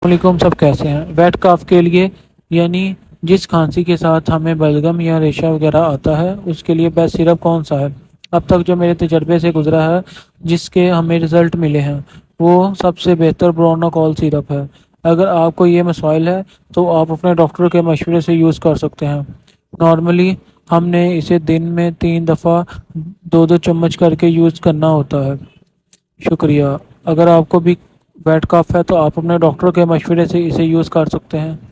वालेकुम, सब कैसे हैं? वेट कफ के लिए यानी जिस खांसी के साथ हमें बलगम या रेशा वगैरह आता है उसके लिए बेस्ट सिरप कौन सा है? अब तक जो मेरे तजर्बे से गुजरा है, जिसके हमें रिज़ल्ट मिले हैं, वो सबसे बेहतर ब्रोनाकॉल सिरप है। अगर आपको ये मसाइल है तो आप अपने डॉक्टर के मशवरे से यूज़ कर सकते हैं। नॉर्मली हमने इसे दिन में 3 दफ़ा 2-2 चम्मच करके यूज़ करना होता है। शुक्रिया। अगर आपको भी वेट कफ है तो आप अपने डॉक्टर के मशवरे से इसे यूज़ कर सकते हैं।